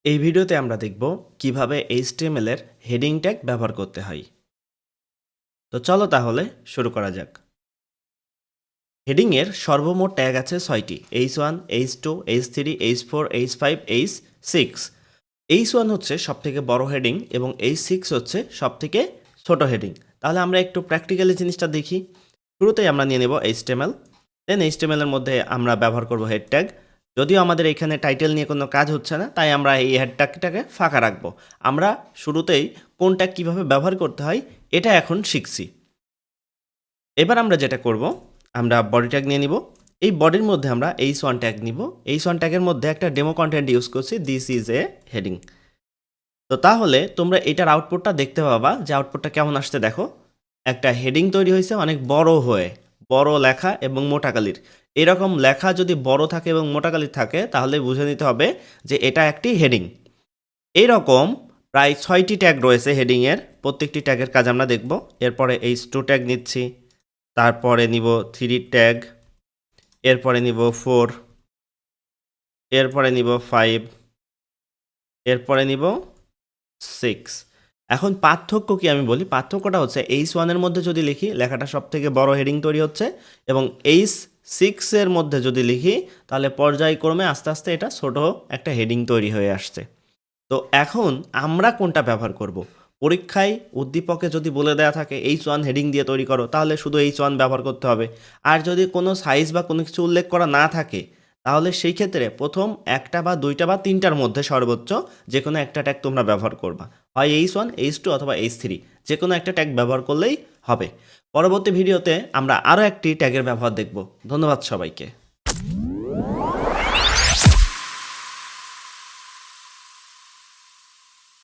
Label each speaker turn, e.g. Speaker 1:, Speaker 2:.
Speaker 1: এই ভিডিওতে আমরা দেখব কিভাবে HTML এর হেডিং ট্যাগ ব্যবহার করতে হয়। তো চলো তাহলে শুরু করা যাক। হেডিং এর সর্বমোট ট্যাগ আছে 6টি: H1, H2, H3, H4, H5, H6। H1 হচ্ছে সবথেকে বড় হেডিং এবং H6 হচ্ছে সবথেকে ছোট হেডিং। তাহলে আমরা একটু প্র্যাকটিক্যালি জিনিসটা দেখি। শুরুতেই আমরা নিয়ে নেব HTML। দেন HTML এর মধ্যে আমরা ব্যবহার করব হেড ট্যাগ। যদিও আমাদের এখানে টাইটেল নিয়ে কোনো কাজ হচ্ছে না, তাই আমরা এই হেড ট্যাগটাকে ফাঁকা রাখবো। আমরা শুরুতেই কোন ট্যাগ কীভাবে ব্যবহার করতে হয় এটা এখন শিখছি। এবার আমরা যেটা করব, আমরা বডি ট্যাগ নিয়ে নিব। এই বডির মধ্যে আমরা H1 ট্যাগ নিব। H1 ট্যাগের মধ্যে একটা ডেমো কন্টেন্ট ইউজ করছি, দিস ইজ এ হেডিং। তো তাহলে তোমরা এটার আউটপুটটা দেখতে পাবা যে আউটপুটটা কেমন আসছে। দেখো, একটা হেডিং তৈরি হয়েছে অনেক বড় হয়ে, বড় লেখা এবং মোটা কালির। এরকম লেখা যদি বড় থাকে এবং মোটা কালির থাকে তাহলে বুঝে নিতে হবে যে এটা একটি হেডিং। এইরকম প্রায় 6টি ট্যাগ রয়েছে হেডিংয়ের। প্রত্যেকটি ট্যাগের কাজ আমরা দেখব। এরপরে H2 ট্যাগ নিচ্ছি, তারপরে নিব 3 ট্যাগ, এরপরে নিব 4, এরপরে নিব 5, এরপরে নিব 6। এখন পার্থক্য কি আমি বলি, পার্থক্যটা হচ্ছে H1 এর মধ্যে যদি লিখি লেখাটা সব থেকে বড় হেডিং তৈরি হচ্ছে, এবং H6 এর মধ্যে যদি লিখি তাহলে পর্যায়ক্রমে আস্তে আস্তে এটা ছোট একটা হেডিং তৈরি হয়ে আসছে। তো এখন আমরা কোনটা ব্যবহার করব? পরীক্ষায় উদ্দীপকে যদি বলে দেওয়া থাকে H1 হেডিং দিয়ে তৈরি করো, তাহলে শুধু H1 ব্যবহার করতে হবে। আর যদি কোনো সাইজ বা কোনো কিছু উল্লেখ করা না থাকে তাহলে সেই ক্ষেত্রে প্রথম একটা বা দুইটা বা তিনটার মধ্যে সর্বোচ্চ যে কোনো একটা ট্যাগ তোমরা ব্যবহার করবা, হয় H1, H2 অথবা H3, যে কোনো একটা ট্যাগ ব্যবহার করলেই হবে। পরবর্তী ভিডিওতে আমরা আরও একটি ট্যাগের ব্যবহার দেখব। ধন্যবাদ সবাইকে।